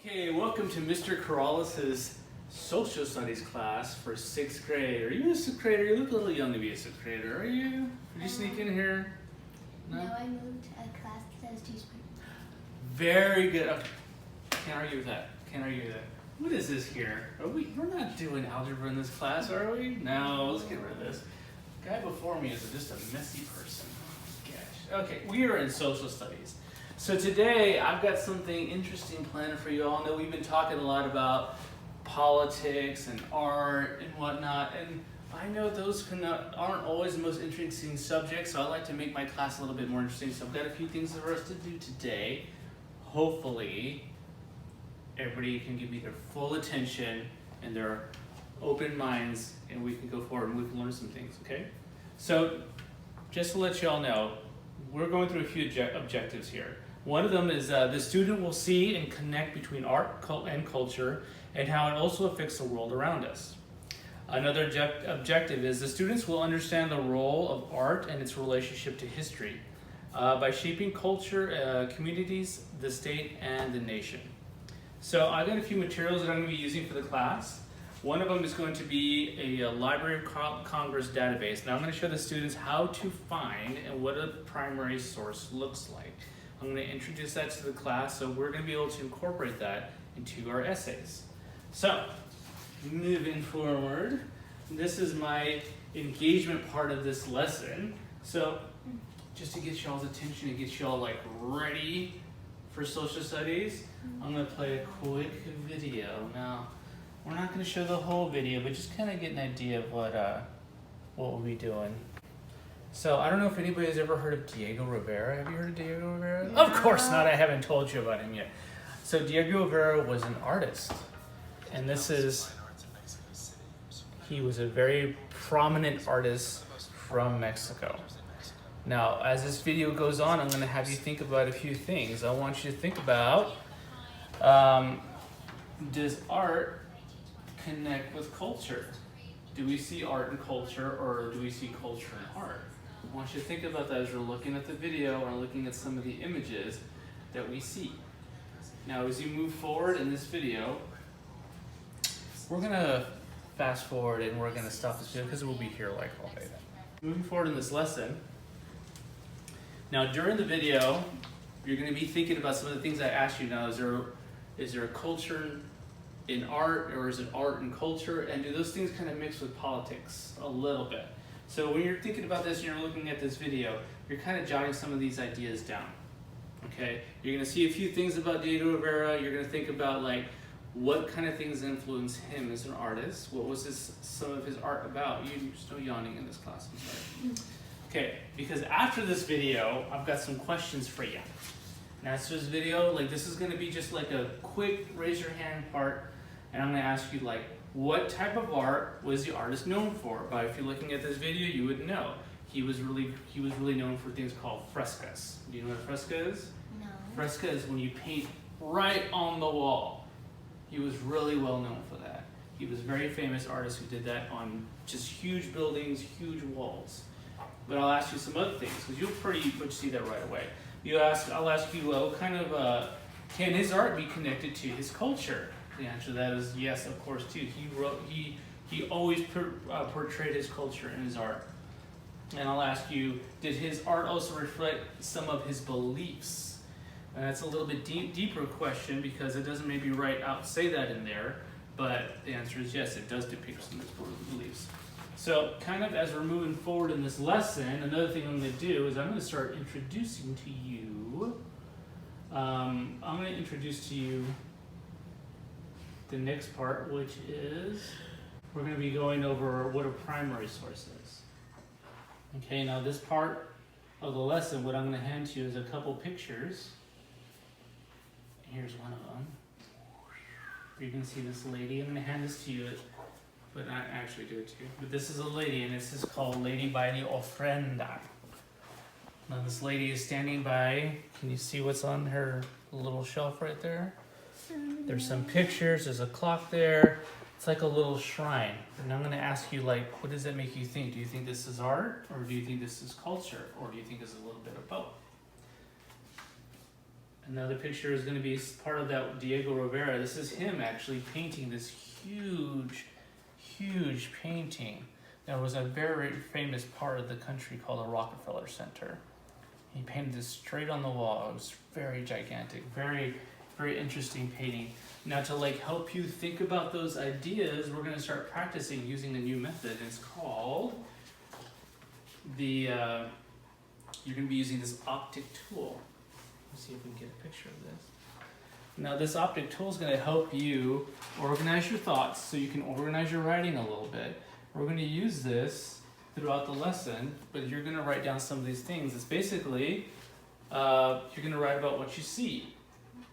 Okay, welcome to Mr. Corrales' social studies class for 6th grade. Are you a 6th grader? You look a little young to be a 6th grader. Are you? Did you sneak in here? No, I moved to a class that was too smart. Very good. Okay. Can't argue with that. Can't argue with that. What is this here? We're not doing algebra in this class, are we? No, let's get rid of this. The guy before me is just a messy person. Oh, gosh. Okay, we are in social studies. So today I've got something interesting planned for you all. I know we've been talking a lot about politics and art and whatnot, and I know those aren't always the most interesting subjects, so I like to make my class a little bit more interesting. So I've got a few things for us to do today. Hopefully everybody can give me their full attention and their open minds, and we can go forward and we can learn some things, okay? So just to let you all know, we're going through a few objectives here. One of them is the student will see and connect between art and culture and how it also affects the world around us. Another objective is the students will understand the role of art and its relationship to history by shaping culture, communities, the state, and the nation. So I've got a few materials that I'm going to be using for the class. One of them is going to be a Library of Congress database. Now I'm going to show the students how to find and what a primary source looks like. I'm going to introduce that to the class, so we're going to be able to incorporate that into our essays. So, moving forward, this is my engagement part of this lesson. So, just to get y'all's attention and get y'all like ready for social studies, I'm going to play a quick video. Now, we're not going to show the whole video, but just kind of get an idea of what we'll be doing. So, I don't know if anybody's ever heard of Diego Rivera. Have you heard of Diego Rivera? No. Of course not, I haven't told you about him yet. So, Diego Rivera was an artist, and he was a very prominent artist from Mexico. Now, as this video goes on, I'm going to have you think about a few things. I want you to think about, does art connect with culture? Do we see art and culture, or do we see culture and art? I want you to think about that as we're looking at the video or looking at some of the images that we see. Now, as you move forward in this video, we're going to fast forward and we're going to stop this video because we'll be here like all day. Moving forward in this lesson, now during the video, you're going to be thinking about some of the things I asked you. Now, is there a culture in art, or is it art and culture? And do those things kind of mix with politics a little bit? So when you're thinking about this and you're looking at this video, you're kind of jotting some of these ideas down. Okay? You're going to see a few things about Diego Rivera. You're going to think about like what kind of things influence him as an artist. What was some of his art about? You're still yawning in this class, I'm sorry. Okay, because after this video, I've got some questions for you. And after this video, like this is going to be just like a quick raise your hand part, and I'm going to ask you like, what type of art was the artist known for? But if you're looking at this video, you would know. He was really known for things called frescoes. Do you know what a fresco is? No. Fresco is when you paint right on the wall. He was really well known for that. He was a very famous artist who did that on just huge buildings, huge walls. But I'll ask you some other things, because you'll pretty much see that right away. I'll ask you, what kind of, can his art be connected to his culture? The answer to that is yes, of course, too. He always portrayed his culture in his art. And I'll ask you, did his art also reflect some of his beliefs? And that's a little bit deeper question, because it doesn't maybe say that in there, but the answer is yes, it does depict some of his beliefs. So kind of as we're moving forward in this lesson, another thing I'm going to do is I'm going to start introducing to you, I'm going to introduce to you the next part, which is we're going to be going over what a primary source is. Okay, now this part of the lesson, what I'm going to hand to you is a couple pictures. Here's one of them. You can see this lady. I'm going to hand this to you, but not actually do it to you. But this is a lady, and this is called Lady by the Ofrenda. Now this lady is standing by. Can you see what's on her little shelf right there? There's some pictures, there's a clock there. It's like a little shrine. And I'm going to ask you, like, what does that make you think? Do you think this is art, or do you think this is culture, or do you think it's a little bit of both? Another picture is going to be part of that Diego Rivera. This is him actually painting this huge, huge painting. That was a very famous part of the country called the Rockefeller Center. He painted this straight on the wall. It was very gigantic, very, very interesting painting. Now to like help you think about those ideas, we're going to start practicing using a new method. It's called the, you're going to be using this optic tool. Let's see if we can get a picture of this. Now this optic tool is going to help you organize your thoughts so you can organize your writing a little bit. We're going to use this throughout the lesson, but you're going to write down some of these things. It's basically, you're going to write about what you see.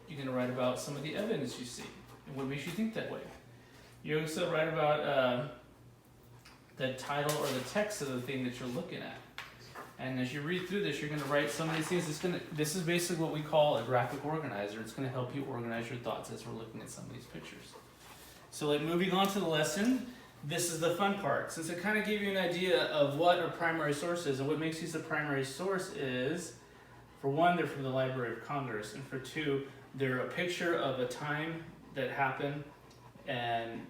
You're going to write about some of the evidence you see and what makes you think that way. You also write about the title or the text of the thing that you're looking at. And as you read through this, you're going to write some of these things. This is basically what we call a graphic organizer. It's going to help you organize your thoughts as we're looking at some of these pictures. So like moving on to the lesson, this is the fun part. Since it kind of gave you an idea of what a primary source is and what makes these a primary source is, for one, they're from the Library of Congress, and for two, they're a picture of a time that happened, and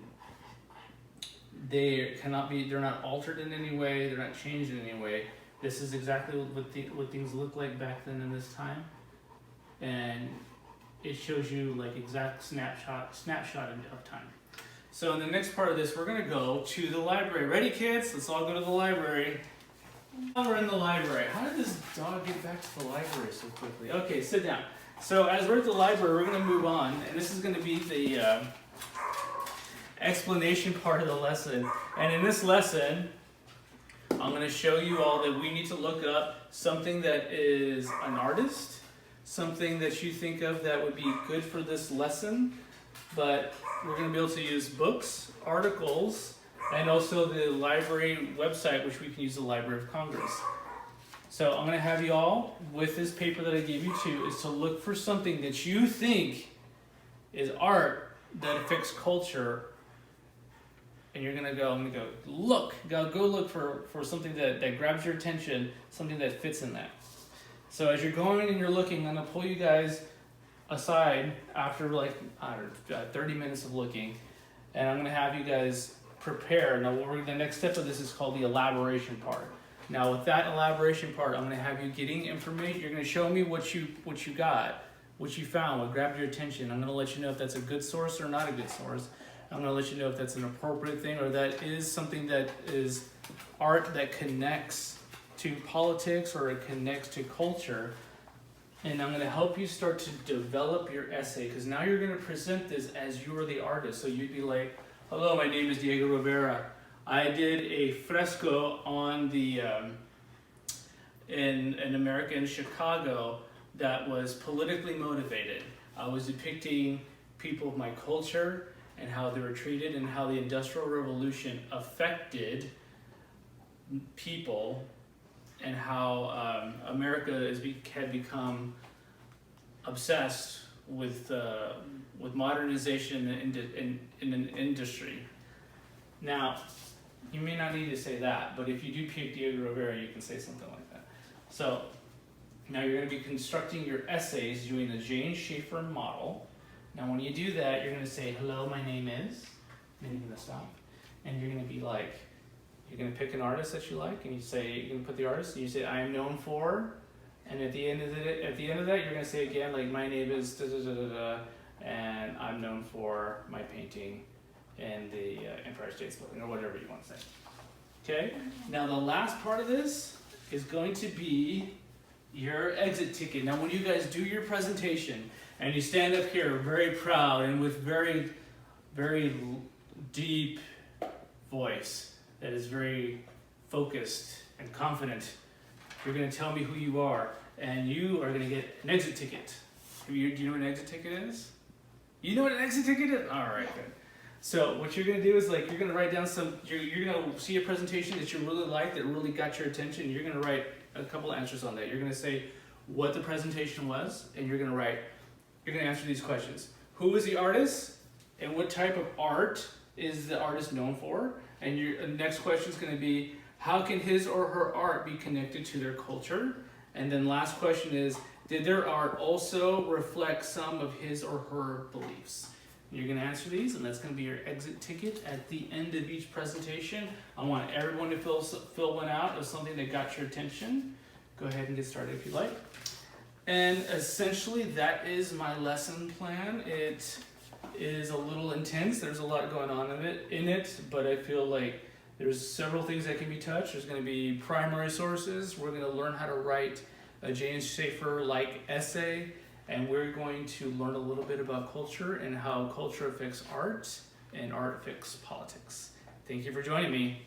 they're not altered in any way, they're not changed in any way. This is exactly what things look like back then in this time, and it shows you like exact snapshot of time. So in the next part of this, we're going to go to the library. Ready, kids? Let's all go to the library. Now we're in the library. How did this dog get back to the library so quickly? Okay, sit down. So as we're at the library, we're going to move on, and this is going to be the explanation part of the lesson. And in this lesson, I'm going to show you all that we need to look up something that is an artist, something that you think of that would be good for this lesson, but we're going to be able to use books, articles, and also the library website, which we can use the Library of Congress. So I'm going to have you all, with this paper that I gave you too, is to look for something that you think is art that affects culture. And you're going to go, I'm going to go look for something that grabs your attention, something that fits in that. So as you're going and you're looking, I'm going to pull you guys aside after like 30 minutes of looking, and I'm going to have you guys prepare. Now the next step of this is called the elaboration part. Now with that elaboration part, I'm going to have you getting information. You're going to show me what you got, what you found, what grabbed your attention. I'm going to let you know if that's a good source or not a good source. I'm going to let you know if that's an appropriate thing or that is something that is art that connects to politics or it connects to culture. And I'm going to help you start to develop your essay, because now you're going to present this as you are the artist. So you'd be like, hello, my name is Diego Rivera. I did a fresco on the in America, in Chicago, that was politically motivated. I was depicting people of my culture and how they were treated and how the Industrial Revolution affected people, and how America had become obsessed with modernization in an industry. Now, you may not need to say that, but if you do pick Diego Rivera, you can say something like that. So now you're going to be constructing your essays using the Jane Schaefer model. Now when you do that, you're going to say, hello, my name is, then you're going to stop, and you're going to be like, you're going to pick an artist that you like, and you're going to put the artist, and you say, I am known for, and at the end of that, you're going to say again, like, my name is da da da da da, and I'm known for my painting in the Empire State Building, or whatever you want to say. Okay? Now the last part of this is going to be your exit ticket. Now when you guys do your presentation, and you stand up here very proud and with very, very deep voice that is very focused and confident, you're going to tell me who you are, and you are going to get an exit ticket. Do you know what an exit ticket is? You know what an exit ticket is? All right, good. So what you're going to do is, like, you're going to write down you're going to see a presentation that you really like, that really got your attention. You're going to write a couple answers on that. You're going to say what the presentation was, and you're going to answer these questions. Who is the artist, and what type of art is the artist known for? And your next question is going to be, how can his or her art be connected to their culture? And then last question is, there are also reflect some of his or her beliefs. You're going to answer these, and that's going to be your exit ticket at the end of each presentation. I want everyone to fill one out of something that got your attention. Go ahead and get started if you like. And essentially, that is my lesson plan. It is a little intense. There's a lot going on in it, but I feel like there's several things that can be touched. There's going to be primary sources. We're going to learn how to write a James Schaefer-like essay, and we're going to learn a little bit about culture and how culture affects art and art affects politics. Thank you for joining me.